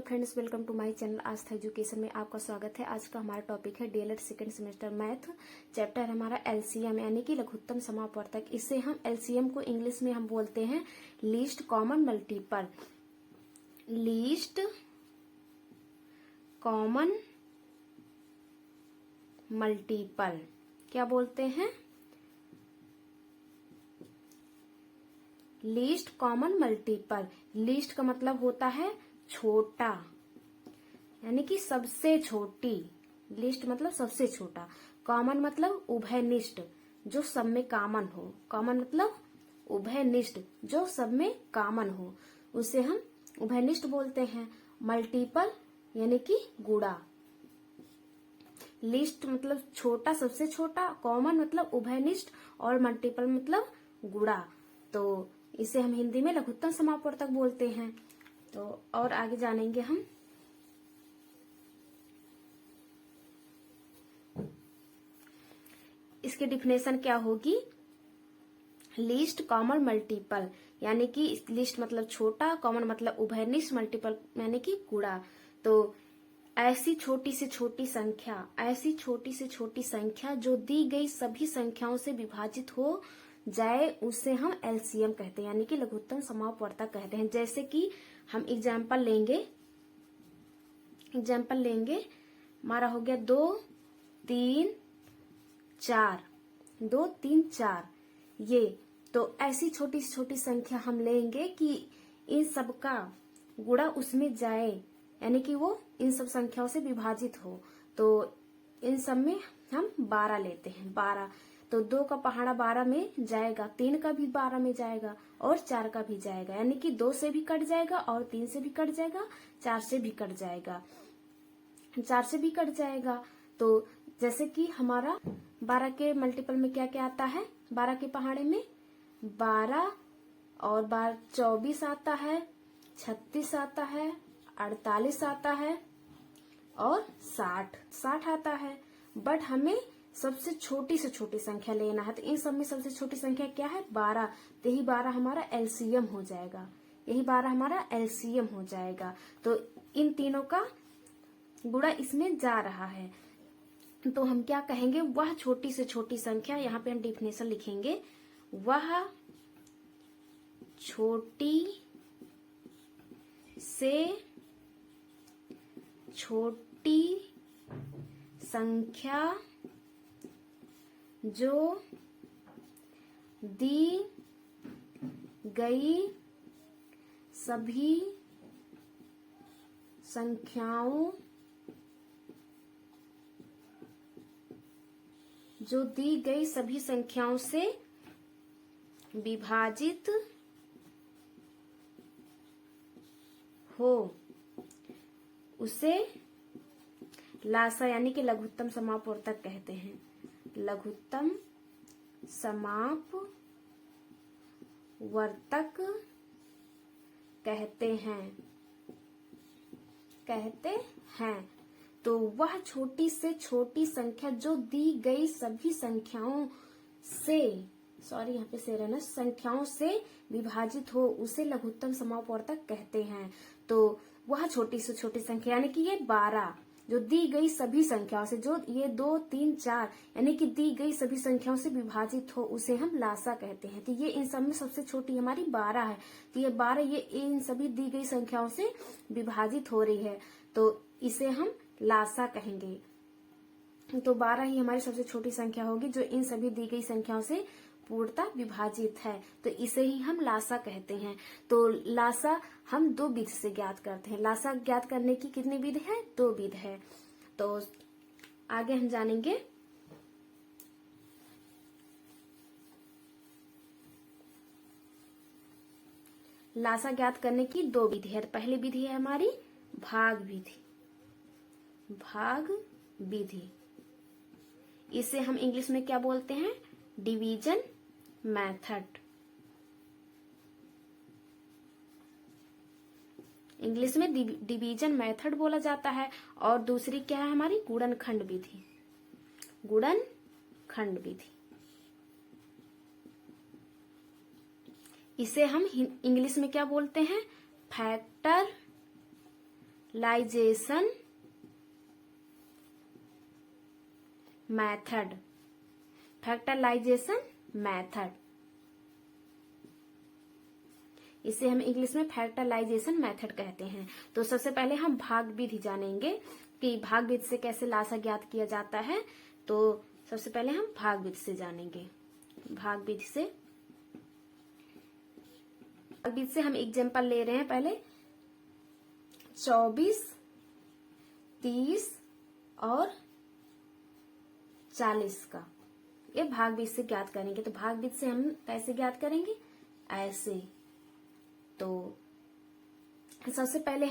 Friends, welcome to my channel Aastha education में आपका स्वागत है। आज का हमारा टॉपिक है DElEd second semester math. Chapter हमारा एलसीएम यानी कि लघुत्तम समापवर्तक। इससे हम एलसीएम को इंग्लिश में हम बोलते हैं least common multiple. Least common multiple क्या बोलते हैं? Least common multiple. लीस्ट का मतलब होता है छोटा, यानी कि सबसे छोटी। लिस्ट मतलब सबसे छोटा। कॉमन मतलब उभयनिष्ठ, जो सब में कॉमन हो। कॉमन मतलब उभयनिष्ठ, जो सब में कॉमन हो, उसे हम उभयनिष्ठ बोलते हैं। मल्टीपल यानी कि गुणा। लिस्ट मतलब छोटा, सबसे छोटा। कॉमन मतलब उभयनिष्ठ और मल्टीपल मतलब गुणा। तो इसे हम हिंदी में लघुत्तम समापवर्तक बोलते हैं। तो और आगे जानेंगे हम। इसकी डिफिनेशन क्या होगी? लीस्ट कॉमन मल्टीपल यानी कि लिस्ट मतलब छोटा, कॉमन मतलब उभयनिष्ठ, मल्टीपल यानी कि गुणा। तो ऐसी छोटी से छोटी संख्या, ऐसी छोटी से छोटी संख्या जो दी गई सभी संख्याओं से विभाजित हो जाए, उसे हम एलसीएम कहते हैं, यानी कि लघुत्तम समापवर्तक कहते हैं। जैसे कि हम एग्जाम्पल लेंगे। हमारा हो गया 2, 3, 4। 2, 3, 4 ये। तो ऐसी छोटी से छोटी संख्या हम लेंगे कि इन सब का गुणा उसमें जाए, यानी कि वो इन सब संख्याओं से विभाजित हो। तो इन सब में हम 12 लेते हैं। 12 तो 2 का पहाड़ा 12 में जाएगा, 3 का भी 12 में जाएगा और 4 का भी जाएगा, यानी कि 2 से भी कट जाएगा और 3 से भी कट जाएगा, 4 से भी कट जाएगा, 4 से भी कट जाएगा। तो जैसे कि हमारा 12 के मल्टीपल में क्या क्या आता है? 12 के पहाड़े में 12 और 12 24 आता है, 36 आता है, 48 आता है और 60 आता है। बट हमें सबसे छोटी से छोटी संख्या लेना है। तो इन सब में सबसे छोटी संख्या क्या है? 12। तो यही 12 हमारा एलसीएम हो जाएगा। यही 12 हमारा एलसीएम हो जाएगा। तो इन तीनों का गुणा इसमें जा रहा है। तो हम क्या कहेंगे? वह छोटी से छोटी संख्या, यहाँ पे हम डिफिनेशन लिखेंगे, वह छोटी से छोटी संख्या जो दी गई सभी संख्याओं से विभाजित हो, उसे लासा यानी कि लघुत्तम समापवर्तक कहते हैं। लघुत्तम समापवर्तक कहते हैं। तो वह छोटी से छोटी संख्या जो दी गई सभी संख्याओं से विभाजित हो, उसे लघुत्तम समापवर्तक कहते हैं। तो वह छोटी से छोटी संख्या यानी कि ये 12 जो दी गई सभी संख्याओं से, जो ये 2, 3, 4 यानी कि दी गई सभी संख्याओं से विभाजित हो, उसे हम लासा कहते हैं। तो ये इन सब में सबसे छोटी हमारी 12 है। तो ये 12 ये इन सभी दी गई संख्याओं से विभाजित हो रही है, तो इसे हम लासा कहेंगे। तो 12 ही हमारी सबसे छोटी संख्या होगी जो इन सभी दी गई संख्याओं से पूर्णतः विभाजित है। तो इसे ही हम लासा कहते हैं। तो लासा हम 2 विधि से ज्ञात करते हैं। लासा ज्ञात करने की कितनी विधि है? 2 विधि है। तो आगे हम जानेंगे। लासा ज्ञात करने की 2 विधि है। पहली विधि है हमारी भाग विधि। इसे हम इंग्लिश में क्या बोलते हैं? Division method. इंग्लिश में डिवीजन मेथड बोला जाता है। और दूसरी क्या है हमारी? गुणनखंड विधि। इसे हम इंग्लिश में क्या बोलते हैं? Factor factorization method, factorization method, इसे हम इंग्लिश में फैक्टराइजेशन मेथड कहते हैं। तो सबसे पहले हम भाग विधि जानेंगे कि भाग विधि से कैसे लासा ज्ञात किया जाता है। तो सबसे पहले हम भाग विधि से जानेंगे। भाग विधि से हम एग्जाम्पल ले रहे हैं पहले 24, 30 और 40 का, ये भाग विधि से ज्ञात करेंगे। तो भाग विधि से हम कैसे ज्ञात करेंगे, ऐसे। तो सबसे पहले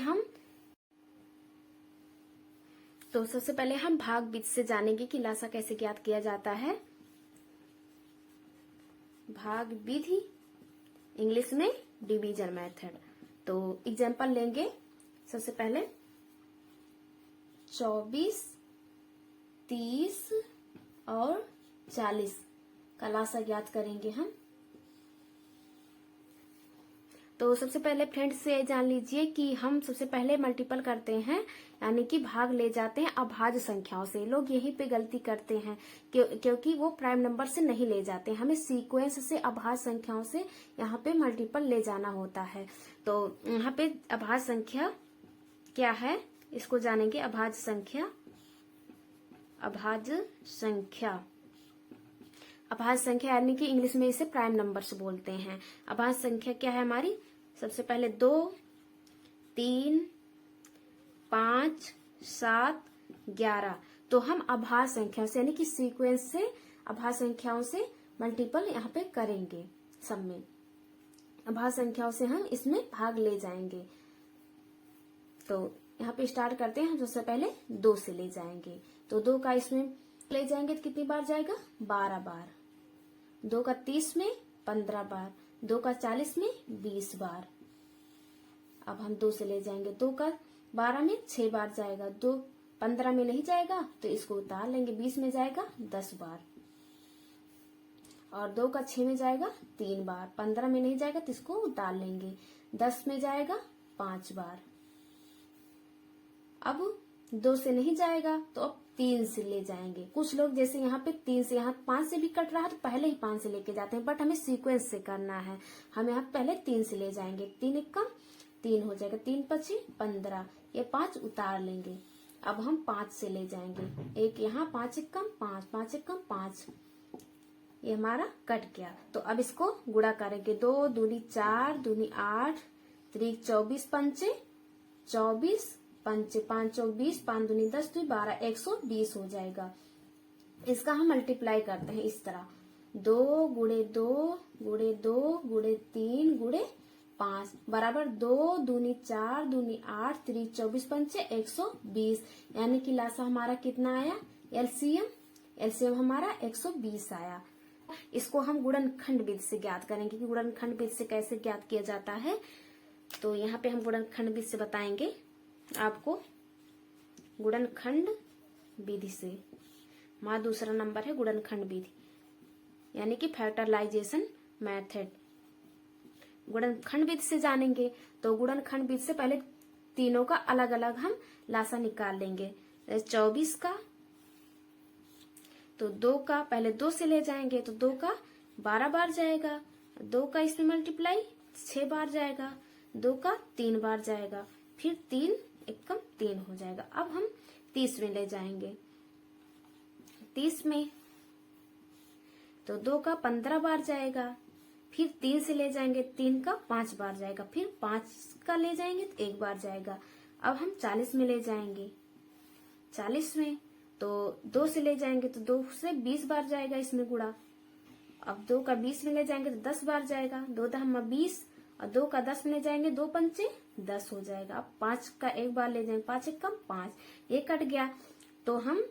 हम भाग विधि से जानेंगे कि लासा कैसे ज्ञात किया जाता है। भाग विधि, इंग्लिश में डिवीजन मेथड। तो एग्जाम्पल लेंगे सबसे पहले 24, 30 और 40 का लासा ज्ञात करेंगे हम। तो सबसे पहले फ्रेंड्स से जान लीजिए कि हम सबसे पहले मल्टीपल करते हैं, यानी कि भाग ले जाते हैं अभाज्य संख्याओं से। लोग यहीं पे गलती करते हैं क्योंकि वो प्राइम नंबर से नहीं ले जाते, हमें सीक्वेंस से अभाज्य संख्याओं से यहाँ पे मल्टीपल ले जाना होता है। तो यहाँ पे अभाज्य संख्या क्या है, इसको जानेंगे। अभाज्य संख्या यानी कि इंग्लिश में इसे प्राइम नंबर्स बोलते हैं। अभाज्य संख्या क्या है हमारी, सबसे पहले 2, 3, 5, 7, 11। तो हम अभाज्य संख्याओं से यानी कि सीक्वेंस से अभाज्य संख्याओं से मल्टीपल यहाँ पे करेंगे। सब में अभाज्य संख्याओं से हम इसमें भाग ले जाएंगे। तो यहाँ पे स्टार्ट करते हैं। हम सबसे पहले 2 से ले जाएंगे। तो 2 का इसमें ले जाएंगे तो कितनी बार जाएगा, 12 बार। 2 का 30 में 15 बार। 2 का 40 में 20 बार। अब हम 2 से ले जाएंगे। 2 का 12 में 6 बार जाएगा। 2 15 में नहीं जाएगा तो इसको उतार लेंगे। 20 में जाएगा 10 बार। और 2 का 6 में जाएगा 3 बार। 15 में नहीं जाएगा तो इसको उतार लेंगे। 10 में जाएगा 5 बार। अब 2 से नहीं जाएगा तो अब 3 से ले जाएंगे। कुछ लोग जैसे यहाँ पे 3 से, यहाँ 5 से भी कट रहा है तो पहले ही 5 से लेके जाते हैं, बट हमें सीक्वेंस से करना है। हम यहाँ पहले 3 से ले जाएंगे। 3 एक कम 3 हो जाएगा। 3 पची 15, ये 5 उतार लेंगे। अब हम 5 से ले जाएंगे। एक यहाँ 5 एक कम 5, 5 एक कम 5, ये हमारा कट गया। तो अब इसको गुणा करेंगे। 2 दूनी 4, दूनी 8, 3 24, पंचे 24, पंचे 5 चौक 20, 5 दूनी 10, 2 12, 120 हो जाएगा। इसका हम मल्टीप्लाई करते हैं इस तरह, 2 गुणे 2 गुणे 2 गुणे 3 गुणे 5 बराबर 2 दूनी 4 दूनी 8, 3 24, पंचे 120, यानी कि लासा हमारा कितना आया, एलसीएम हमारा 120 आया। इसको हम गुणनखंड विधि से ज्ञात करेंगे कि गुणनखंड विधि से कैसे ज्ञात किया जाता है। तो यहाँ पे हम गुणनखंड विधि से बताएंगे आपको। गुणनखंड विधि से हमारा दूसरा नंबर है गुणनखंड विधि, यानी कि फैक्टराइजेशन मेथड। गुणनखंड विधि से जानेंगे तो गुणनखंड विधि से पहले तीनों का अलग अलग हम लासा निकाल लेंगे। 24 का तो 2 का पहले 2 से ले जाएंगे तो 2 का 12 बार जाएगा। 2 का इसमें मल्टीप्लाई 6 बार जाएगा। 2 का 3 बार जाएगा। फिर 3 एक कम 3 हो जाएगा। अब हम 30 में ले जाएंगे। 30 में तो 2 का 15 बार जाएगा। फिर 3 से ले जाएंगे। 3 का 5 बार जाएगा। फिर 5 का ले जाएंगे तो 1 बार जाएगा। अब हम 40 में ले जाएंगे। 40 में तो 2 से ले जाएंगे तो 2 से 20 बार जाएगा इसमें गुणा। अब 2 का 20 में ले जाएंगे तो 10 बार जाएगा। 2 दहम 20 और 2 का 10 में ले जाएंगे। 2 पंचे 10 हो जाएगा। अब 5 का 1 बार ले जाएंगे। 5 एक कम 5, ये कट गया। तो हम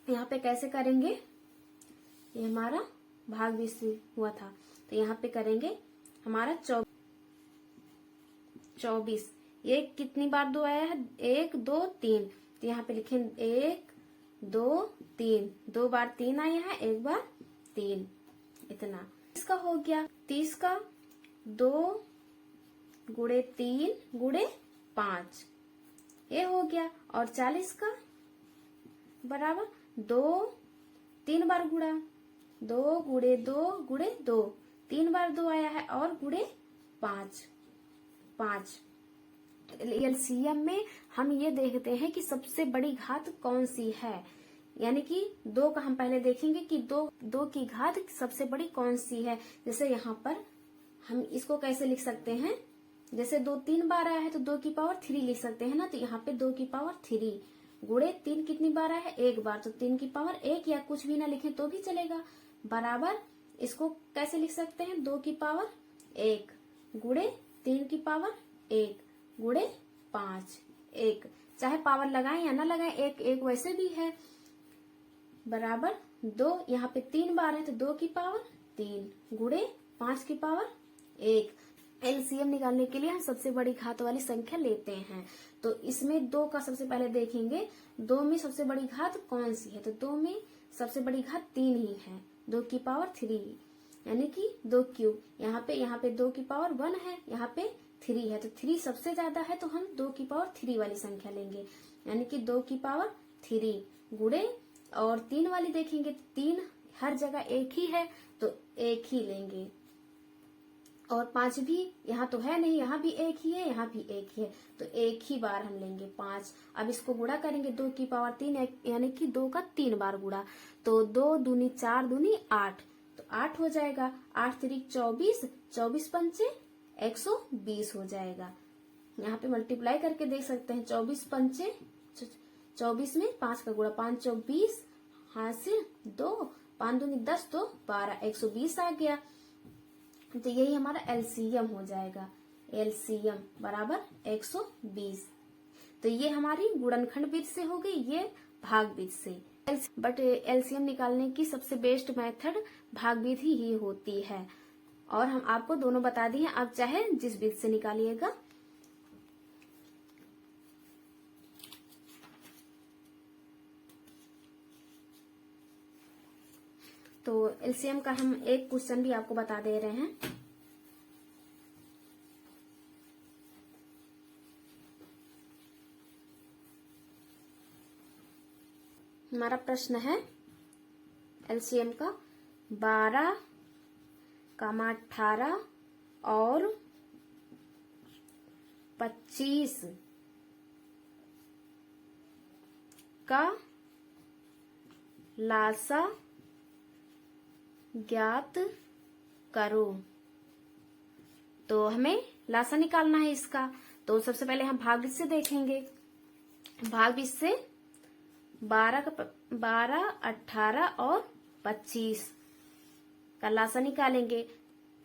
यहाँ पे कैसे करेंगे, ये हमारा भाग विधि से हुआ था तो यहाँ पे करेंगे हमारा 24। ये कितनी बार 2 आया है, 1 2 3, तो यहाँ पे लिखें 1 2 3, 2 बार 3 आया है, 1 बार 3, इतना। इसका हो गया 30 का 2 गुणे 3 गुणे 5, ये हो गया। और 40 का बराबर 2 3 बार गुड़ा, 2 गुड़े 2 गुड़े 2, 3 बार 2 आया है और गुड़े 5 5। एलसीएम में हम ये देखते हैं कि सबसे बड़ी घात कौन सी है, यानी कि 2 का हम पहले देखेंगे कि 2 की घात सबसे बड़ी कौन सी है। जैसे यहाँ पर हम इसको कैसे लिख सकते हैं, जैसे 2 3 बार आया है तो 2 की पावर 3 लिख सकते हैं ना। तो यहाँ पे 2 की पावर 3 गुड़े 3 कितनी बार आया है, 1 बार, तो 3 की पावर 1 या कुछ भी ना लिखें तो भी चलेगा। बराबर इसको कैसे लिख सकते हैं, 2 की पावर 1 गुड़े 3 की पावर 1 गुड़े 5 1, चाहे पावर लगाएं या ना लगाएं, 1 1 वैसे भी है। बराबर 2, यहाँ पे 3 बार है तो 2 की पावर 3 गुड़े 5 की पावर 1। एलसीएम निकालने के लिए हम सबसे बड़ी घात वाली संख्या लेते हैं। तो इसमें 2 का सबसे पहले देखेंगे, 2 में सबसे बड़ी घात कौन सी है। तो 2 में सबसे बड़ी घात 3 ही है, 2 की पावर 3 यानी कि 2 क्यूब। यहाँ पे 2 की पावर 1 है, यहाँ पे 3 है, तो 3 सबसे ज्यादा है तो हम 2 की पावर 3 वाली संख्या लेंगे, यानी कि 2 की पावर 3 गुड़े, और 3 वाली देखेंगे 3 हर जगह एक ही है तो 1 ही लेंगे, और 5 भी यहाँ तो है नहीं, यहाँ भी 1 ही है, यहाँ भी 1 ही है, तो 1 ही बार हम लेंगे 5। अब इसको गुणा करेंगे 2 की पावर 3 यानी कि 2 का 3 बार गुणा, तो 2 दूनी 4 दूनी 8, तो 8 हो जाएगा। 8 3 24, 24 पंचे 120 हो जाएगा। यहाँ पे मल्टीप्लाई करके देख सकते हैं, 24 पंचे 24 में 5 का गुणा, 5 24 हासिल 2, 5 दूनी 10 तो 12, 120 आ गया। तो यही हमारा एलसीएम हो जाएगा, एलसीएम बराबर 120। तो ये हमारी गुणनखंड विधि से हो गई, ये भाग विधि से। बट एलसीएम निकालने की सबसे बेस्ट मेथड भाग विधि ही होती है, और हम आपको दोनों बता दिए, आप चाहे जिस विधि से निकालिएगा। तो एलसीएम का हम एक क्वेश्चन भी आपको बता दे रहे हैं। हमारा प्रश्न है एलसीएम का 12, 18 और 25 का लासा ज्ञात करो। तो हमें लासा निकालना है इसका। तो सबसे पहले हम भाग विधि से देखेंगे। भाग विधि से 12, 18 और 25 का लासा निकालेंगे।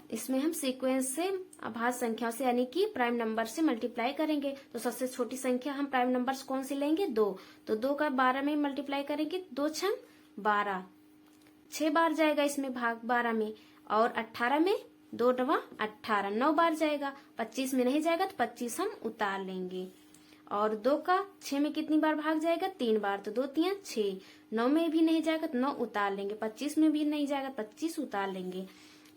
इसमें हम सीक्वेंस से अभाज्य संख्याओं से यानी कि प्राइम नंबर से मल्टीप्लाई करेंगे। तो सबसे छोटी संख्या हम प्राइम नंबर्स कौन सी लेंगे, 2। तो 2 का 12 में मल्टीप्लाई करेंगे, 2 छंग 12, 6 बार जाएगा इसमें भाग 12 में, और 18 में 2 डवा 18, 9 बार जाएगा। 25 में नहीं जाएगा तो 25 हम उतार लेंगे, और 2 का 6 में कितनी बार भाग जाएगा, 3 बार, तो 2 3 6, 9 में भी नहीं जाएगा तो 9 उतार लेंगे, 25 में भी नहीं जाएगा 25 उतार लेंगे।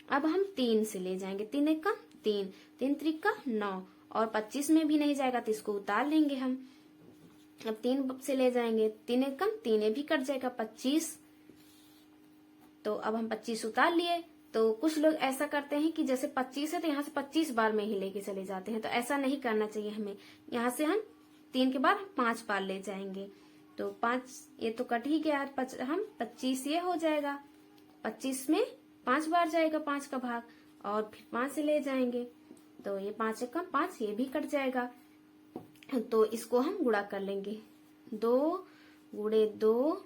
अब हम 3 से ले जाएंगे, 3 1 का 3, 3 3 का 9, और 25 में भी नहीं जाएगा तो इसको उतार लेंगे हम। अब 3 से ले जाएंगे, 3 1 कम 3 भी कट जाएगा 25, तो अब हम 25 उतार लिए। तो कुछ लोग ऐसा करते हैं कि जैसे 25 है तो यहाँ से 25 बार में ही लेके चले जाते हैं, तो ऐसा नहीं करना चाहिए हमें। यहाँ से हम 3 के बाद 5 बार ले जाएंगे, तो 5 ये तो कट ही गया, हम 25 ये हो जाएगा, 25 में 5 बार जाएगा 5 का भाग, और फिर 5 से ले जाएंगे, तो ये 5 1 कम 5 ये भी कट जाएगा। तो इसको हम गुणा कर लेंगे, 2 गुड़े 2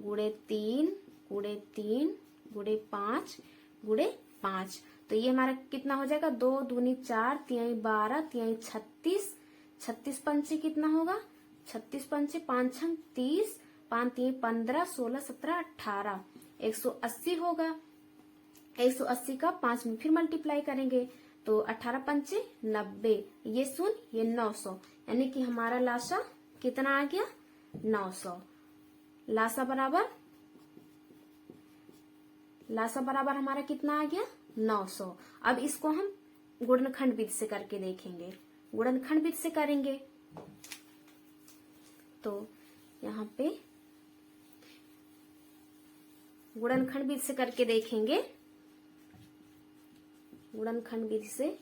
गुड़े 3 गुड़े 3 गुड़े 5 गुड़े 5, तो ये हमारा कितना हो जाएगा, 2 दूनी 4, 3 12, 3 36, 36 पंचे कितना होगा, 36 पंचे 5 छंग 30, 5 3 15, 16 17 18, 180 होगा। 180 का 5 में फिर मल्टीप्लाई करेंगे, तो 18 पंचे 90, ये 0 ये 900, यानी कि हमारा लासा कितना आ गया, 900। लासा बराबर हमारा कितना आ गया, 900। अब इसको हम गुणनखंड विधि से करके देखेंगे। गुणनखंड विधि से करेंगे तो यहाँ पे गुणनखंड विधि से करके देखेंगे। गुणनखंड विधि से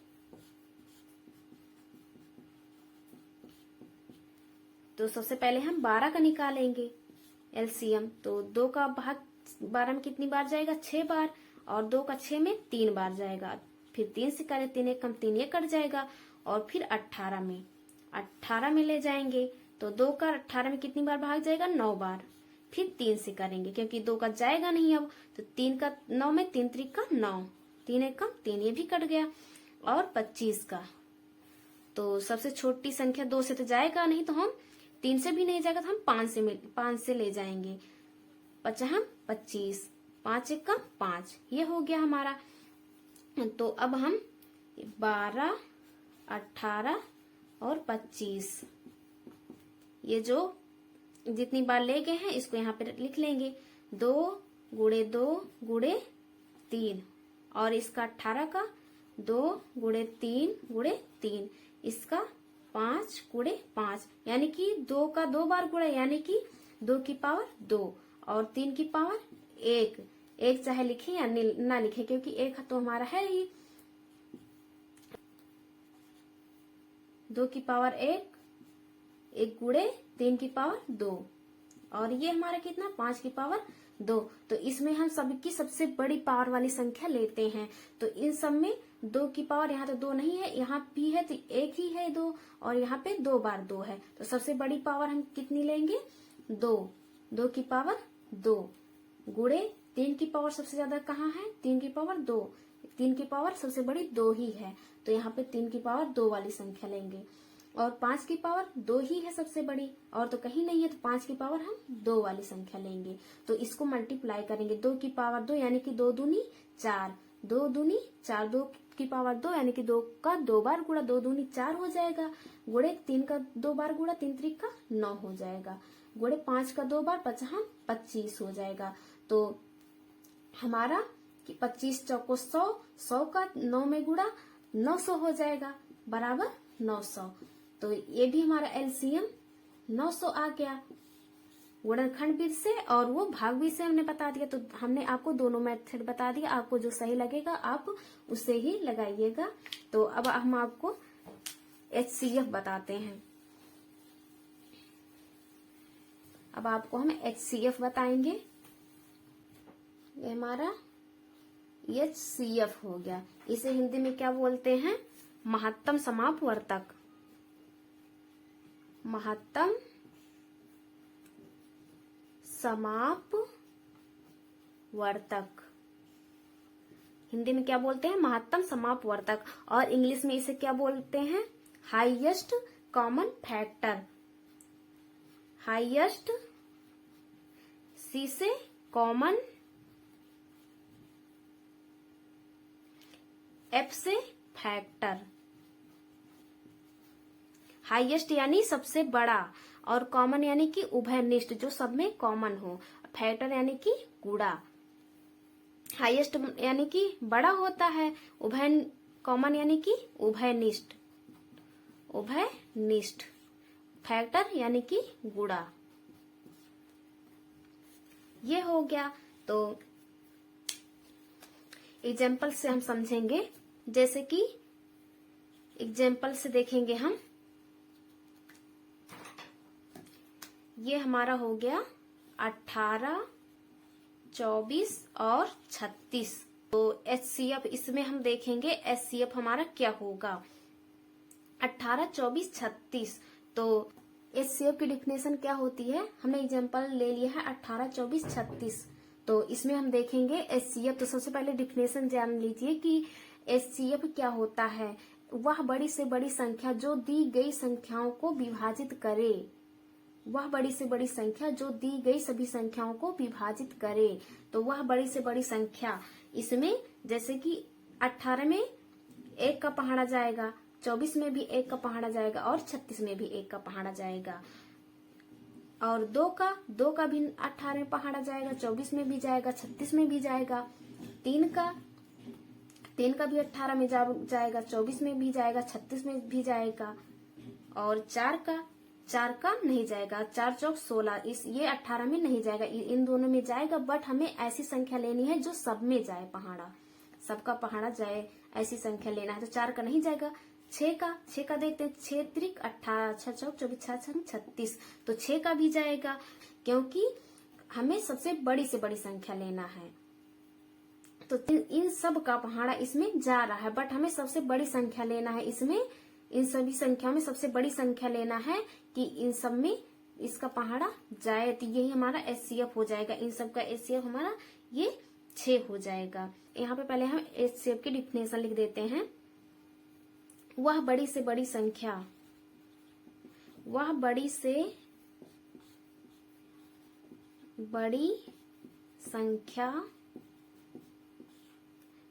तो सबसे पहले हम 12 का निकालेंगे एलसीएम। तो 2 का भाग 12 में कितनी बार जाएगा? 6 बार। और 2 का 6 में 3 बार जाएगा। फिर 3 से करें 3 एक कम 3 ये कट जाएगा। और फिर 18 में ले जाएंगे तो 2 का 18 में कितनी बार भाग जाएगा? 9 बार। फिर 3 से करेंगे क्योंकि 2 का जाएगा नहीं अब, तो 3 का 9 में 3 त्रिक का 9, 3 एक कम 3 ये भी कट गया। और 25 का तो सबसे छोटी संख्या 2 से तो जाएगा नहीं, तो हम 3 से भी नहीं जाएगा तो हम 5 से ले जाएंगे। 5 25, 5 एक कम 5, ये हो गया हमारा। तो अब हम 12, 18 और 25 ये जो जितनी बार ले गए हैं इसको यहाँ पे लिख लेंगे। 2 गुणे 2 गुणे 3 और इसका 18 का 2 गुणे 3 गुणे 3, इसका 5 गुणे 5, यानी कि 2 का 2 बार गुणा, यानी कि 2 की पावर 2 और 3 की पावर 1। 1 चाहे लिखे या ना लिखे क्योंकि 1 तो हमारा है ही। 2 की पावर 1, 1 गुणे 3 की पावर 2 और ये हमारा कितना? 5 की पावर 2। तो इसमें हम सबकी सबसे बड़ी पावर वाली संख्या लेते हैं। तो इन सब में 2 की पावर, यहाँ तो 2 नहीं है, यहाँ भी है तो 1 ही है 2 और यहाँ पे 2 बार 2 है। तो सबसे बड़ी पावर हम कितनी लेंगे? 2। 2 की पावर 2 गुणे 3 की पावर सबसे ज्यादा कहाँ है? 3 की पावर 2। 3 की पावर सबसे बड़ी 2 ही है, तो यहाँ पे 3 की पावर 2 वाली संख्या लेंगे। और 5 की पावर 2 ही है सबसे बड़ी, और तो कहीं नहीं है, तो 5 की पावर हम 2 वाली संख्या लेंगे। तो इसको मल्टीप्लाई करेंगे। 2 की पावर 2 यानी कि 2 दूनी 4, 2 दूनी 4, 2 की पावर 2 यानी कि 2 का 2 बार गुणा, 2 दूनी 4 हो जाएगा। गुणे 3 का 2 बार गुणा, 3 त्रिक का 9 हो जाएगा। गुणे 5 का 2 बार 25 हो जाएगा। तो हमारा कि 25 चौको 100, 100 का 9 में गुणा 900 हो जाएगा बराबर 900। तो ये भी हमारा एलसीएम 900 आ गया गुणनखंड विधि से, और वो भाग विधि से हमने बता दिया। तो हमने आपको दोनों मेथड बता दिया, आपको जो सही लगेगा आप उसे ही लगाइएगा। तो अब हम आपको एचसीएफ बताते हैं। अब आपको हम एचसीएफ बताएंगे। ये हमारा एचसीएफ हो गया। इसे हिंदी में क्या बोलते हैं? महत्तम समापवर्तक। महत्तम समापवर्तक हिंदी में क्या बोलते हैं? महत्तम समापवर्तक। और इंग्लिश में इसे क्या बोलते हैं? Highest common factor. हाईएस्ट सी से कॉमन, एफ से फैक्टर। हाईएस्ट यानी सबसे बड़ा, और कॉमन यानी कि उभयनिष्ठ, जो सब में कॉमन हो। फैक्टर यानी कि गुणा। हाईएस्ट यानी कि बड़ा होता है, कॉमन यानी कि उभयनिष्ठ, उभयनिष्ठ। फैक्टर यानी कि गुणा। ये हो गया। तो एग्जाम्पल से हम समझेंगे। जैसे कि एग्जाम्पल से देखेंगे हम। ये हमारा हो गया 18, 24 और 36। तो एचसीएफ इसमें हम देखेंगे एचसीएफ हमारा क्या होगा। 18, 24, 36। तो एचसीएफ की डिफिनेशन क्या होती है? हमने एग्जांपल ले लिया है 18, 24, 36। तो इसमें हम देखेंगे एचसीएफ। तो सबसे पहले डिफिनेशन जान लीजिए कि एचसीएफ क्या होता है। वह बड़ी से बड़ी संख्या जो दी गई संख्याओं को विभाजित करे। वह बड़ी से बड़ी संख्या जो दी गई सभी संख्याओं को विभाजित करे। तो वह बड़ी से बड़ी संख्या, इसमें जैसे कि 18 में 1 का पहाड़ा जाएगा, 24 में भी 1 का पहाड़ा जाएगा और 36 में भी 1 का पहाड़ा जाएगा। और 2 का भी 18 में पहाड़ा जाएगा, 24 में भी जाएगा, 36 में भी जाएगा। 3 का भी 18 में जाएगा, 24 में भी जाएगा, 36 में भी जाएगा। और 4 4 का नहीं जाएगा, 4 चौक 16, ये 18 में नहीं जाएगा, इन दोनों में जाएगा। बट हमें ऐसी संख्या लेनी है जो सब में जाए, पहाड़ा सबका पहाड़ा जाए, ऐसी संख्या लेना है। तो 4 का नहीं जाएगा, 6 का देखते हैं, 6 त्रिक 18, 6 चौक 24, 6 छंग 36, तो 6 का भी जाएगा, क्योंकि हमें सबसे बड़ी से बड़ी संख्या लेना है। तो इन सब का पहाड़ा इसमें जा रहा है, बट हमें सबसे बड़ी संख्या लेना है इसमें, इन सभी संख्याओं में सबसे बड़ी संख्या लेना है कि इन सब में इसका पहाड़ा जाए। तो यही हमारा HCF हो जाएगा, इन सब का HCF हमारा ये 6 हो जाएगा। यहाँ पे पहले हम HCF की डिफिनेशन लिख देते हैं। वह बड़ी से बड़ी संख्या, वह बड़ी से बड़ी संख्या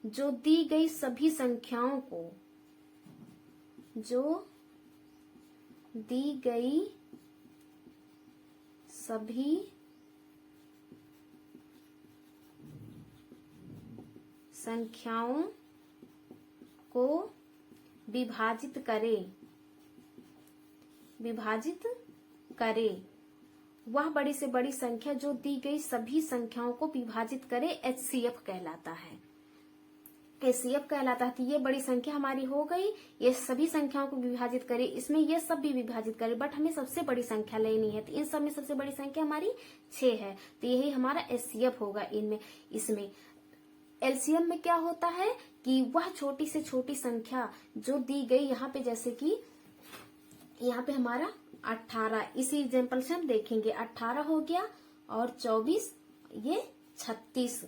जो दी गई सभी संख्याओं को, जो दी गई सभी संख्याओं को विभाजित करे, वह बड़ी से बड़ी संख्या जो दी गई सभी संख्याओं को विभाजित करे, HCF कहलाता है। HCF कहलाता है। तो ये बड़ी संख्या हमारी हो गई, ये सभी संख्याओं को विभाजित करे, इसमें ये सब भी विभाजित करे, बट हमें सबसे बड़ी संख्या लेनी है। तो इन सब में सबसे बड़ी संख्या हमारी 6 है, तो यही हमारा HCF होगा इनमें। इसमें LCM में क्या होता है कि वह छोटी से छोटी संख्या जो दी गई, यहाँ पे जैसे कि यहाँ पे हमारा 18, इसी एग्जाम्पल से हम देखेंगे, 18 हो गया और 24 ये 36,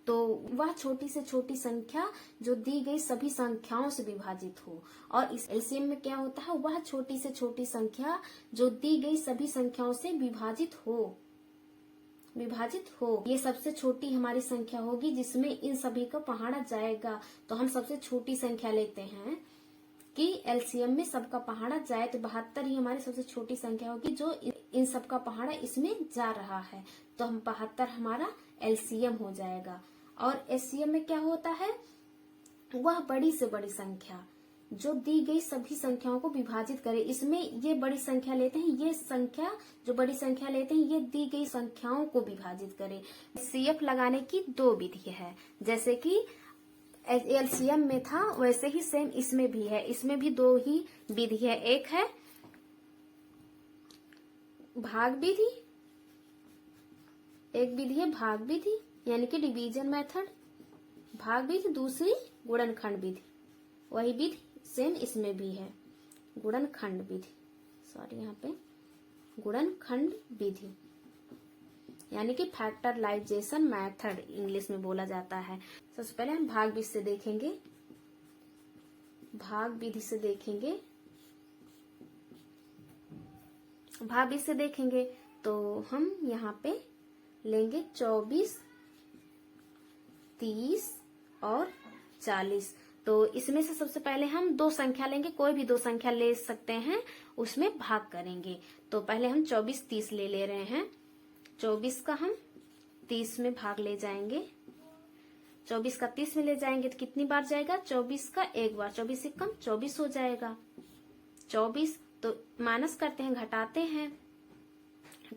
तो वह छोटी से छोटी संख्या जो दी गई सभी संख्याओं से विभाजित हो। और इस LCM में क्या होता है, वह छोटी से छोटी संख्या जो दी गई सभी संख्याओं से विभाजित हो, ये सबसे छोटी हमारी संख्या होगी जिसमें इन सभी का पहाड़ा जाएगा। तो हम सबसे छोटी संख्या लेते हैं कि LCM में सबका पहाड़ा जाए, तो 72 ही हमारी सबसे छोटी संख्या होगी जो इन सबका पहाड़ा इसमें जा रहा है। तो हम 72 हमारा LCM हो जाएगा। और HCM में क्या होता है, वह बड़ी से बड़ी संख्या जो दी गई सभी संख्याओं को विभाजित करे, इसमें ये बड़ी संख्या लेते हैं, ये संख्या जो बड़ी संख्या लेते हैं ये दी गई संख्याओं को विभाजित करे। HCF लगाने की 2 विधि है, जैसे कि LCM में था वैसे ही सेम इसमें भी है। इसमें भी 2 ही विधि है, एक है भाग विधि, एक विधि है भाग विधि यानी कि डिवीजन मेथड, भाग विधि, दूसरी गुणनखंड विधि। वही विधि सेम इसमें भी है, गुणनखंड विधि, सॉरी यहाँ पे गुणनखंड विधि यानी कि फैक्टराइजेशन मेथड इंग्लिश में बोला जाता है। सबसे पहले हम भाग विधि से देखेंगे, भाग विधि से देखेंगे, भाग विधि से देखेंगे तो हम यहाँ पे लेंगे 24, 30 और 40। तो इसमें से सबसे पहले हम 2 संख्या लेंगे, कोई भी 2 संख्या ले सकते हैं, उसमें भाग करेंगे। तो पहले हम 24, 30 ले रहे हैं। 24 का हम 30 में भाग ले जाएंगे, 24 का 30 में ले जाएंगे तो कितनी बार जाएगा, 24 का 1 बार, 24 से कम 24 हो जाएगा। 24 तो माइनस करते हैं, घटाते हैं,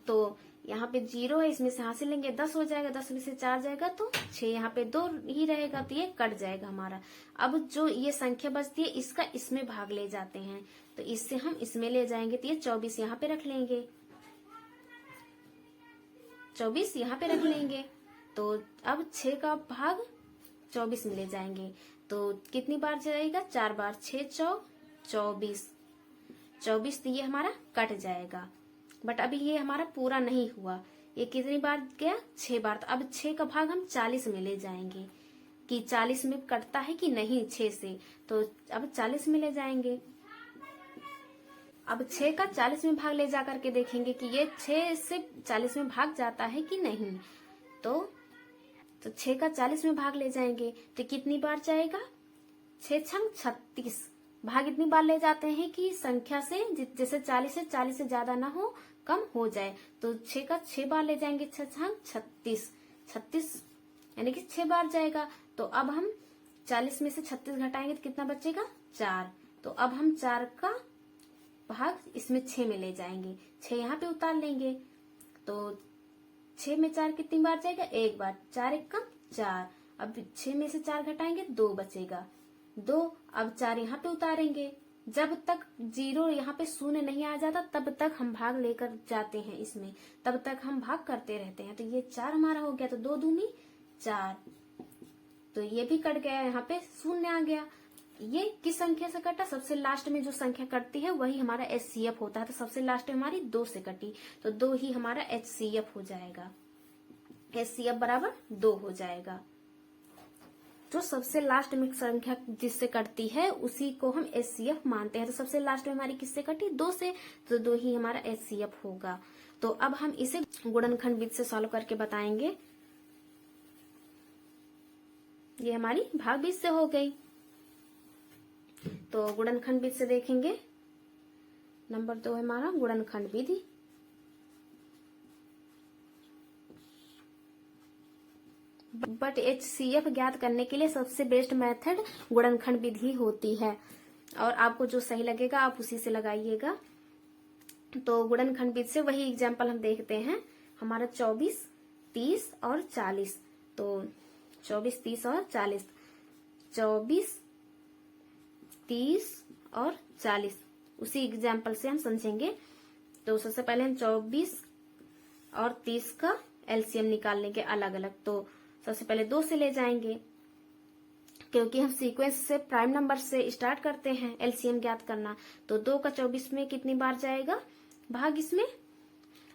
तो यहाँ पे 0 है, इसमें से हासिल लेंगे 10 हो जाएगा, 10 में से 4 जाएगा तो 6, यहाँ पे 2 ही रहेगा तो ये कट जाएगा हमारा। अब जो ये संख्या बचती है इसका इसमें भाग ले जाते हैं, तो इससे हम इसमें ले जाएंगे तो ये 24 यहाँ पे रख लेंगे, 24 यहाँ पे रख लेंगे। तो अब 6 का भाग 24 में ले जाएंगे तो कितनी बार जाएगा, 4 बार, 6 चौक 24, 24 तो ये हमारा कट जाएगा। बट अभी ये हमारा पूरा नहीं हुआ, ये कितनी बार गया, 6 बार। तो अब 6 का भाग हम 40 में ले जाएंगे कि 40 में कटता है कि नहीं 6 से, तो अब 40 में ले जाएंगे। अब 6 का 40 में भाग ले जा करके देखेंगे कि ये 6 से 40 में भाग जाता है कि नहीं। तो 6 का 40 में भाग ले जाएंगे तो कितनी बार जाएगा, 6 छंग 36। भाग इतनी बार ले जाते हैं कि संख्या से जैसे 40 से 40 से ज्यादा ना हो, कम हो जाए। तो 6 का 6 बार ले जाएंगे, 6 छंग 36, 36 यानी कि 6 बार जाएगा। तो अब हम 40 में से 36 घटाएंगे तो कितना बचेगा, 4। तो अब हम 4 का भाग इसमें 6 में ले जाएंगे, 6 यहाँ पे उतार लेंगे तो 6 में 4 कितनी बार जाएगा, एक बार, 4 एक कम 4। अब 6 में से 4 घटाएंगे 2 बचेगा, 2। अब 4 यहाँ पे उतारेंगे, जब तक 0 यहाँ पे शून्य नहीं आ जाता तब तक हम भाग लेकर जाते हैं इसमें, तब तक हम भाग करते रहते हैं। तो ये 4 हमारा हो गया, तो 2 दूनी 4, तो ये भी कट गया, यहाँ पे शून्य आ गया। ये किस संख्या से कटा, सबसे लास्ट में जो संख्या कटती है वही हमारा HCF होता है। तो सबसे लास्ट में हमारी 2 से कटी, तो 2 ही हमारा HCF हो जाएगा, HCF बराबर 2 हो जाएगा। जो सबसे लास्ट में संख्या जिससे कटती है उसी को हम HCF मानते हैं। तो सबसे लास्ट में हमारी किससे कटी, 2 से, तो 2 ही हमारा HCF होगा। तो अब हम इसे गुणनखंड विधि से सॉल्व करके बताएंगे। ये हमारी भाग विधि से हो गई। तो गुणनखंड विधि से देखेंगे, नंबर 2 है हमारा गुणनखंड विधि। बट HCF ज्ञात करने के लिए सबसे बेस्ट मेथड गुणनखंड विधि होती है, और आपको जो सही लगेगा आप उसी से लगाइएगा। तो गुणनखंड विधि से वही एग्जाम्पल हम देखते हैं, हमारा 24, 30 और 40। तो 24, 30 और 40, 24, 30 और 40 उसी एग्जाम्पल से हम समझेंगे। तो सबसे पहले हम 24 और 30 का LCM निकाल लेंगे अलग अलग। तो सबसे पहले 2 से ले जाएंगे, क्योंकि हम सीक्वेंस से प्राइम नंबर से स्टार्ट करते हैं LCM ज्ञात करना। तो 2 का 24 में कितनी बार जाएगा भाग, इसमें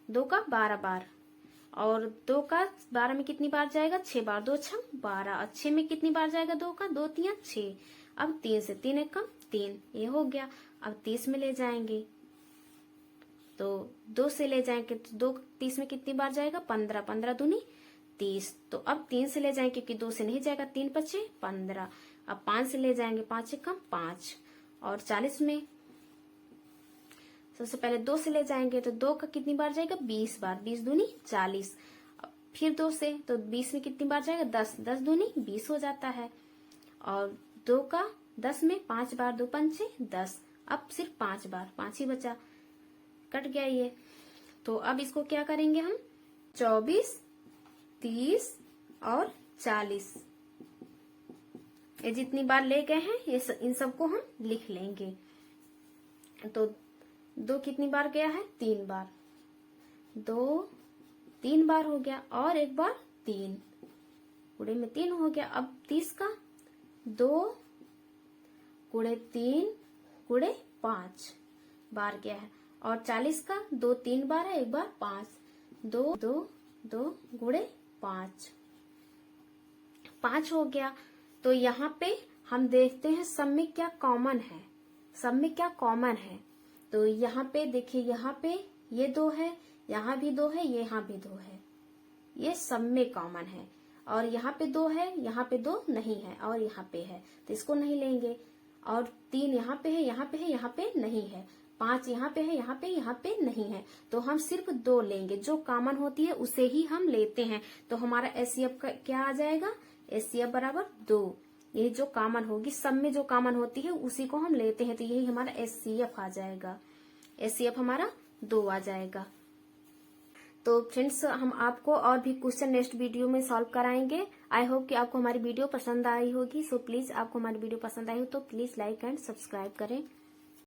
2 का 12 बार, और 2 का 12 में कितनी बार जाएगा, 6 बार, 2 6 12, और 6 में कितनी बार जाएगा 2 का, 2 3 6। अब 3 से 3 एक कम 3, ये हो गया। अब 30 में ले जाएंगे, तो 2 से ले जाएंगे तो 2 30 में कितनी बार जाएगा, 15, 15 दूनी 30। तो अब 3 से ले जाएंगे क्योंकि 2 से नहीं जाएगा, 3 5 15। अब 5 से ले जाएंगे, 5 एक कम 5, और 40 में सबसे पहले 2 से ले जाएंगे तो 2 का कितनी बार जाएगा, 20 बार, 20 दूनी 40। फिर 2 से, तो 20 में कितनी बार जाएगा, 10, 10 दूनी 20 हो जाता है। और 2 का 10 में 5 बार, 2 5 10। अब सिर्फ 5 बार, 5 ही बचा, कट गया ये। तो अब इसको क्या करेंगे हम, 24, 30 और 40 ये जितनी बार ले गए हैं ये इन सबको हम लिख लेंगे। तो 2 कितनी बार गया है, 3 बार, 2 3 बार हो गया, और एक बार 3, गुणे में 3 हो गया। अब 30 का 2 गुणे 3 गुणे 5 बार गया है, और 40 का 2 3 बार है, एक बार 5, 2 2 2 गुणे 5 हो गया। तो यहाँ पे हम देखते हैं सब में क्या कॉमन है, सब में क्या कॉमन है। तो यहाँ पे देखिए, यहाँ पे ये 2 है, यहाँ भी 2 है, ये यहाँ भी 2 है, ये सब में कॉमन है। और यहाँ पे 2 है, यहाँ पे 2 नहीं है, और यहाँ पे है तो इसको नहीं लेंगे। और 3 यहाँ पे है, यहाँ पे है, यहाँ पे नहीं है, 5 यहाँ पे है, यहाँ पे नहीं है। तो हम सिर्फ 2 लेंगे, जो कॉमन होती है उसे ही हम लेते हैं। तो हमारा HCF का क्या आ जाएगा, HCF बराबर 2। यही जो कॉमन होगी, सब में जो कॉमन होती है उसी को हम लेते हैं, तो यही हमारा HCF आ जाएगा, HCF हमारा 2 आ जाएगा। तो फ्रेंड्स, हम आपको और भी क्वेश्चन नेक्स्ट वीडियो में सॉल्व कराएंगे। आई होप कि आपको हमारी वीडियो पसंद आई होगी। सो प्लीज, आपको हमारी वीडियो पसंद आई हो तो प्लीज लाइक एंड सब्सक्राइब करें।